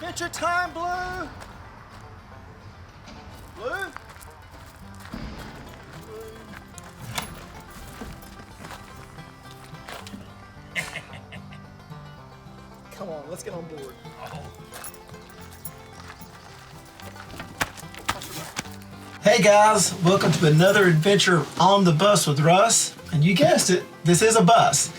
Adventure time, Blue! Blue? Come on, let's get on board. Hey guys, welcome to another adventure on the bus with Russ. And you guessed it, this is a bus.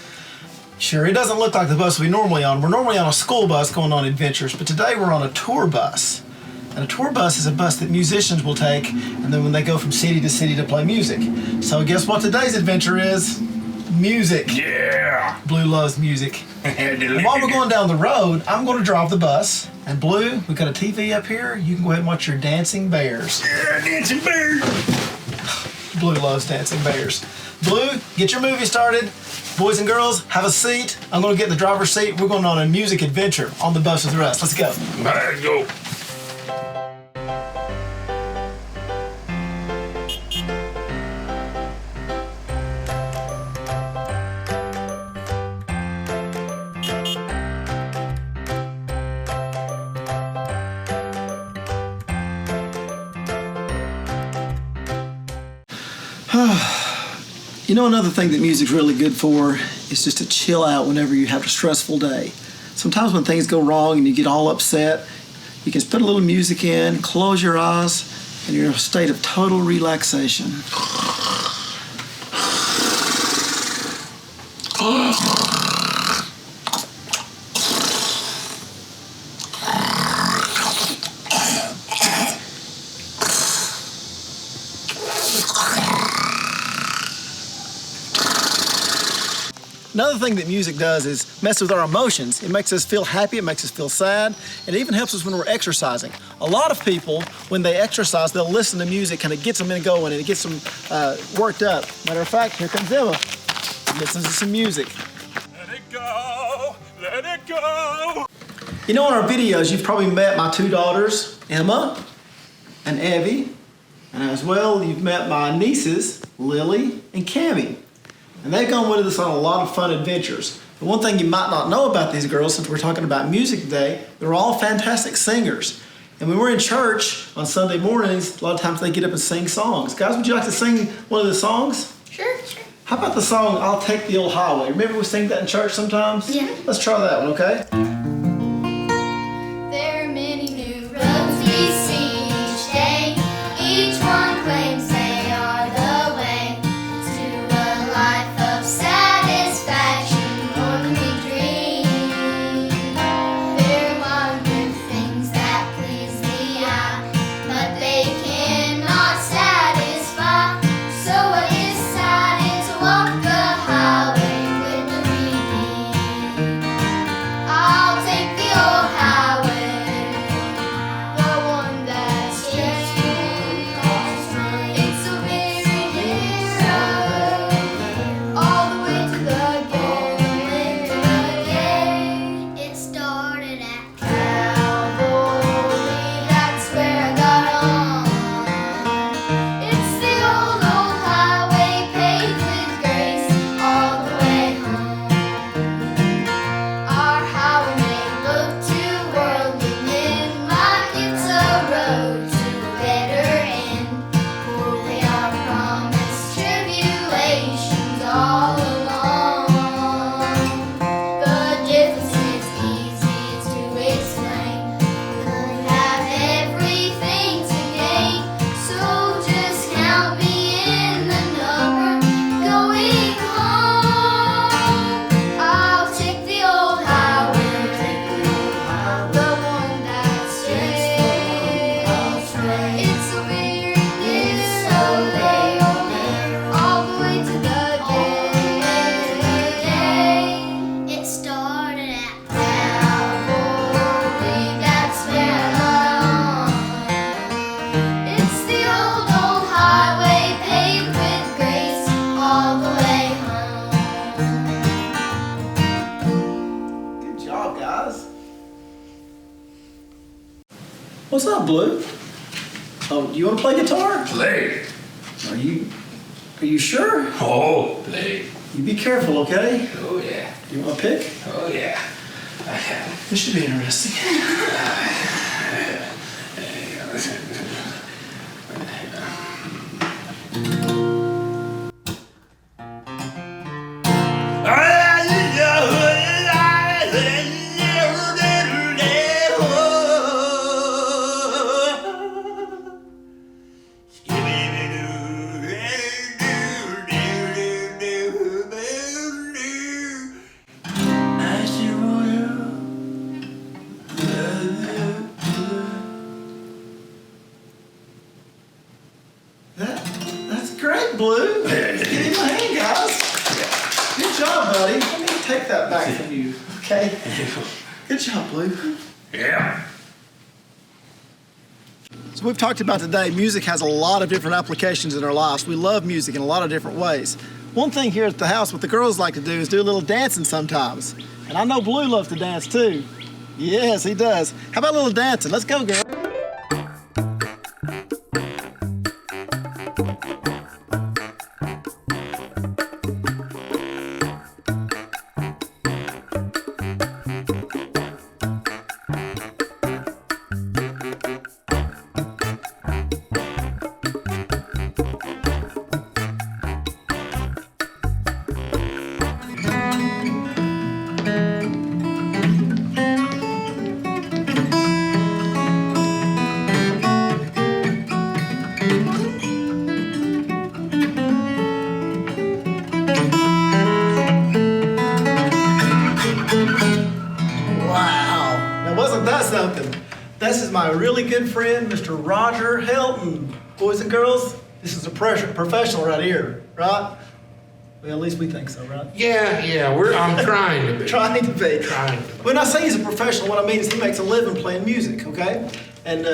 Sure, it doesn't look like the bus we normally on. We're normally on a school bus going on adventures, but today we're on a tour bus. And a tour bus is a bus that musicians will take, and then when they go from city to city to play music. So guess what today's adventure is? Music. Yeah! Blue loves music. And while we're going down the road, I'm going to drive the bus. And Blue, we've got a TV up here. You can go ahead and watch your dancing bears. Yeah, dancing bears! Blue loves dancing bears. Blue, get your movie started. Boys and girls, have a seat. I'm going to get in the driver's seat. We're going on a music adventure on the bus with Russ. Let's go. Let's go. You know, another thing that music's really good for is just to chill out whenever you have a stressful day. Sometimes when things go wrong and you get all upset, you can put a little music in, close your eyes, and you're in a state of total relaxation. Another thing that music does is mess with our emotions. It makes us feel happy, it makes us feel sad, and it even helps us when we're exercising. A lot of people, when they exercise, they'll listen to music, kind of gets them in going, and it gets them worked up. Matter of fact, here comes Emma. Listens to some music. Let it go, let it go. You know, in our videos, you've probably met my two daughters, Emma and Evie, and as well, you've met my nieces, Lily and Cammie. And they've gone with us on a lot of fun adventures. But one thing you might not know about these girls, since we're talking about music today, they're all fantastic singers. And when we're in church on Sunday mornings, a lot of times they get up and sing songs. Guys, would you like to sing one of the songs? Sure. How about the song, I'll Take the Old Highway? Remember we sing that in church sometimes? Yeah. Let's try that one, okay? There are many new roads we see each day. Each one claims they are the way to a life of satisfaction more than we dream. There are good things that please the eye, but they cannot satisfy. So what is decided to walk the highway with the redeemed? I'll take the old highway, the one that's just across from. It's a very narrow, all the way to the gate. It started at Calvary, that's where I got on. It's the old highway paved with grace all the way home. Our highway may look to worldly men like it's a road to a better end, for they are promised tribulations all along. The difference is easy to explain. We have everything to gain, so just count me in the number going home. I'll take the old highway, the one that's just across from. It's a very narrow, all the way to the gate. It started at Calvary, that's where I got on. It's the old highway paved with grace all the way home. Good job, guys. What's up, Blue? Oh, do you want to play guitar? Play. Are you sure? Oh, play. You be careful, okay? Oh, yeah. You want to pick? Oh, yeah. I have This should be interesting. That's great, Blue. Give me my hand, guys. Good job, buddy. Let me take that back from you, okay? Good job, Blue. Yeah. So we've talked about today, music has a lot of different applications in our lives. We love music in a lot of different ways. One thing here at the house, what the girls like to do is do a little dancing sometimes. And I know Blue loves to dance too. Yes, he does. How about a little dancing? Let's go, girl. Something. This is my really good friend, Mr. Rogerhilton. Boys and girls, this is a professional right here, right? Well, at least we think so, right? Yeah, I'm trying to be. Trying to be. Trying to be. When I say he's a professional, what I mean is he makes a living playing music, okay? And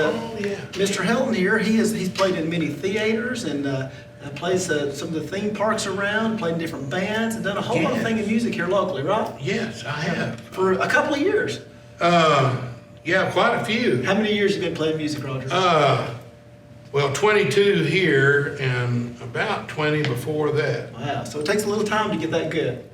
Mr. Hilton here, he's played in many theaters and plays some of the theme parks around, played in different bands, and done a whole lot of thing in music here locally, right? Yes, I have. For a couple of years. Yeah, quite a few. How many years have you been playing music, Roger? Well, 22 here and about 20 before that. Wow, so it takes a little time to get that good.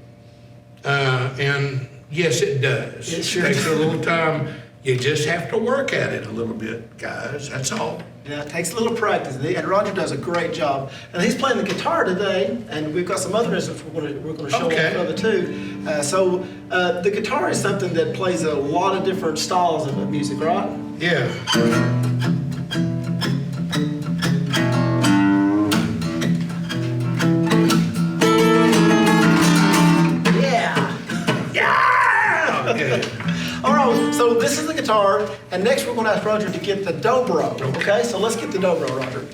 And yes, it does. It sure takes does. a little time. You just have to work at it a little bit, guys. That's all. Yeah, it takes a little practice, and Roger does a great job. And he's playing the guitar today, and we've got some other instruments we're going to show Okay. further too. The guitar is something that plays a lot of different styles of music, right? Yeah. Yeah! Okay. All right, so this is the guitar, and next we're going to ask Roger to get the dobro, okay? So let's get the dobro, Roger.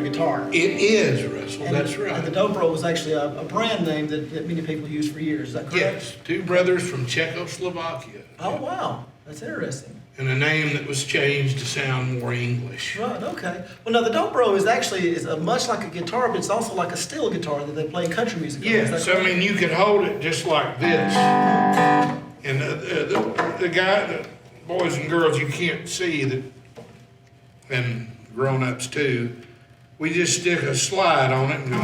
Guitar. It is, Russell. That's right. And the dobro was actually a brand name that many people use for years. Is that correct? Yes, two brothers from Czechoslovakia. Oh, wow. That's interesting. And a name that was changed to sound more English. Right, okay. Well, now the dobro is much like a guitar, but it's also like a steel guitar that they play in country music. Yes, I mean, you could hold it just like this. And the boys and girls, you can't see that, and grown-ups too, we just stick a slide on it and go.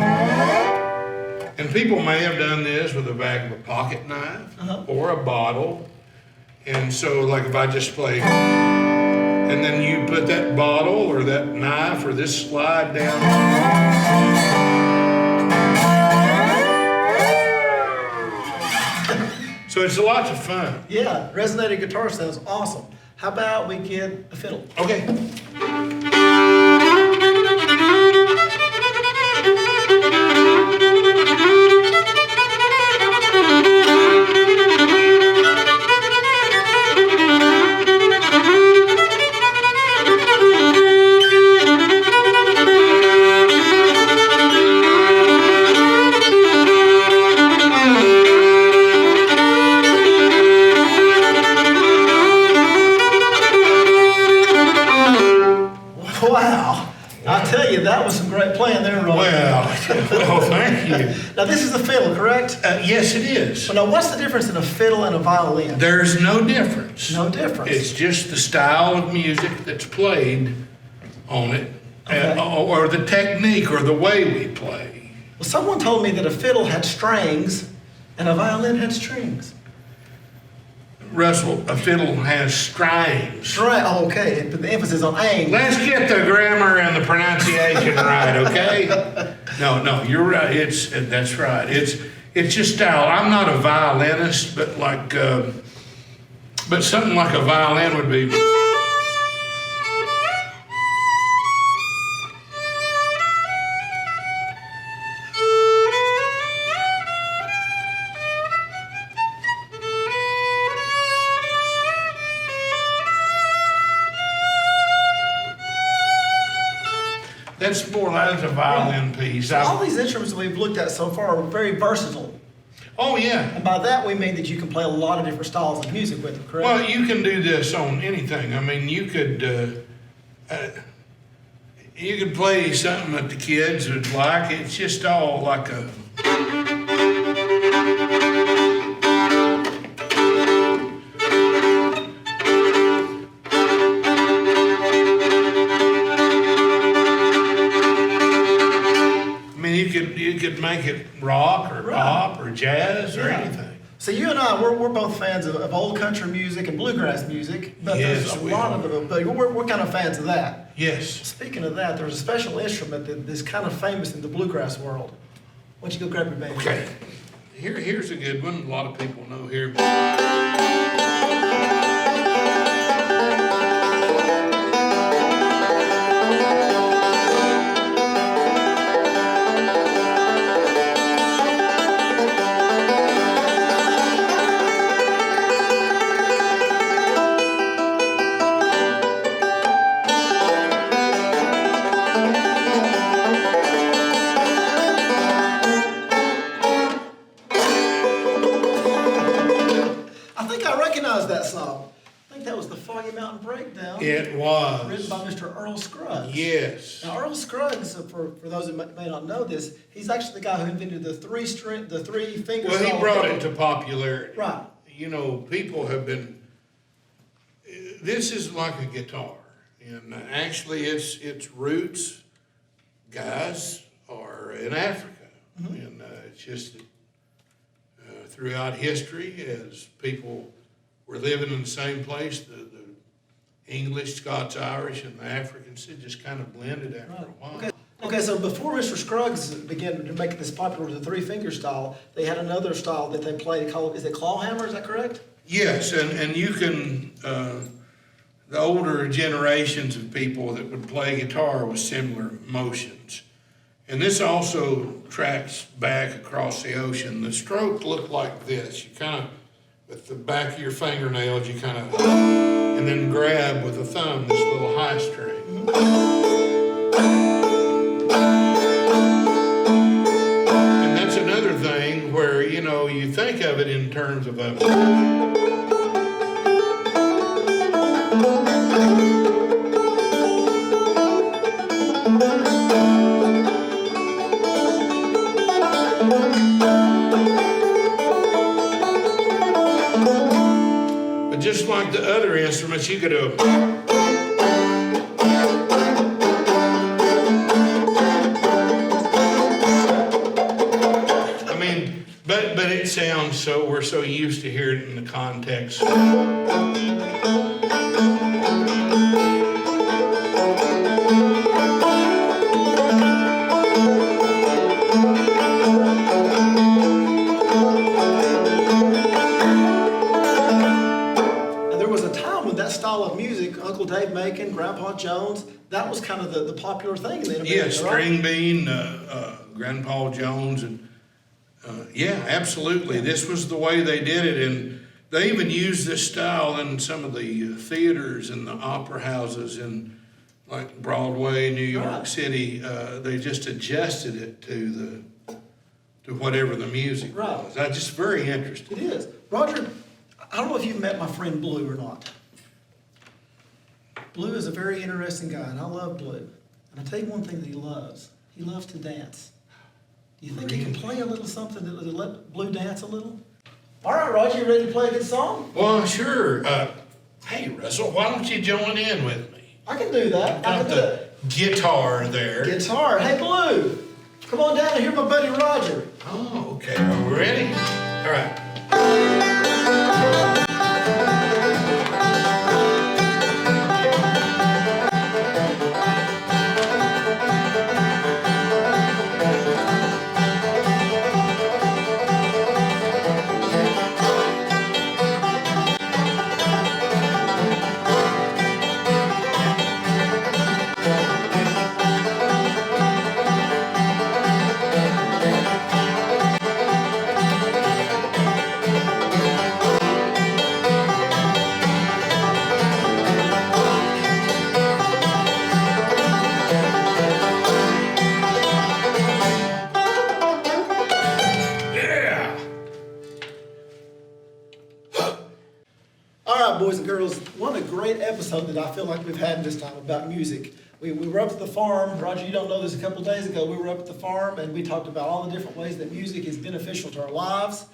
And people may have done this with the back of a pocket knife or a bottle. And so, like if I just play, and then you put that bottle or that knife or this slide down. So it's lots of fun. Yeah, resonating guitar sounds awesome. How about we get a fiddle? Okay. Wow, I tell you, that was some great playing there, Roger. Well, thank you. Now, this is the fiddle, correct? Yes, it is. Well, now, what's the difference in a fiddle and a violin? There's no difference. No difference. It's just the style of music that's played on it, Okay. or the technique or the way we play. Well, someone told me that a fiddle had strings and a violin had strings. Russell, a fiddle has strings. Right, oh, okay, but the emphasis on ang. Let's get the grammar and the pronunciation right, okay? No, you're right. That's right. It's just style. I'm not a violinist, but but something like a violin would be. That's more like a violin piece. All these instruments that we've looked at so far are very versatile. Oh, yeah. And by that we mean that you can play a lot of different styles of music with them, correct? Well, you can do this on anything. I mean, you could play something that the kids would like. It's just all like a. You could make it rock or pop or jazz or anything. So you and I, we're both fans of old country music and bluegrass music, but Yes, there's a we lot are. of it. But we're kind of fans of that. Yes. Speaking of that, there's a special instrument that is kind of famous in the bluegrass world. Why don't you go grab your band? Okay. Here's a good one. A lot of people know here. That song. I think that was the Foggy Mountain Breakdown. It was. Written by Mr. Earl Scruggs. Yes. Now, Earl Scruggs, for those who may not know this, he's actually the guy who invented the three finger. Well, he brought it to popularity. Right. You know, people have been. This is like a guitar, and actually, its roots, guys, are in Africa, and it's just throughout history as people. We're living in the same place. The English, Scots, Irish, and the Africans it just kind of blended after a while. Okay, so before Mr. Scruggs began to make this popular with the three-finger style, they had another style that they played called, is it clawhammer, is that correct? Yes, and you can, the older generations of people that would play guitar with similar motions. And this also tracks back across the ocean. The stroke looked like this. You kind of, with the back of your fingernails, you kind of, and then grab with the thumb this little high string. And that's another thing where, you know, you think of it in terms of a. Just like the other instruments, you could do. I mean, but it sounds so. We're so used to hearing it in the context. Dave Macon, Grandpa Jones, that was kind of the popular thing then. Yes, String Bean, Grandpa Jones, and yeah, absolutely. This was the way they did it, and they even used this style in some of the theaters and the opera houses in like Broadway, New York City. They just adjusted it to whatever the music was. That's just very interesting. It is. Roger, I don't know if you've met my friend Blue or not. Blue is a very interesting guy, and I love Blue. And I'll tell you one thing that he loves. He loves to dance. Do you think he can play a little something to let Blue dance a little? All right, Roger, you ready to play a good song? Well, sure. Hey, Russell, why don't you join in with me? I can do that. I Got can do the it. guitar there. Guitar. Hey, Blue, come on down and hear my buddy Roger. Oh, okay. Are we ready? All right. Yeah. All right, boys and girls, what a great episode that I feel like we've had this time about music. We were up at the farm. Roger, you don't know this, a couple days ago, we were up at the farm and we talked about all the different ways that music is beneficial to our lives.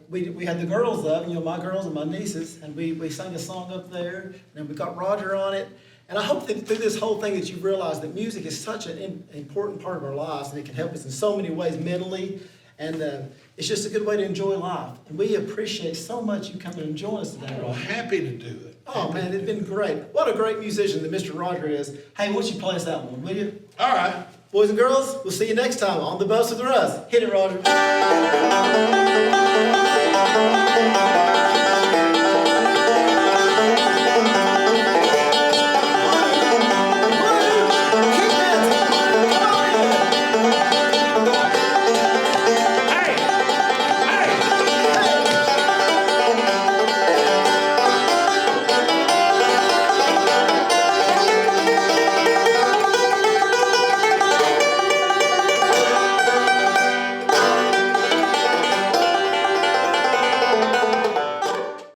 We had the girls up, my girls and my nieces, and we sang a song up there, and we got Roger on it. And I hope that through this whole thing that you've realized that music is such an important part of our lives, and it can help us in so many ways mentally, and it's just a good way to enjoy life. And we appreciate so much you coming and joining us today, Well, Roger. happy to do it. Oh man, it's been great. What a great musician that Mr. Roger is. Hey, why don't you play us that one, will you? All right. Boys and girls, we'll see you next time on The Bus with Russ. Hit it, Roger.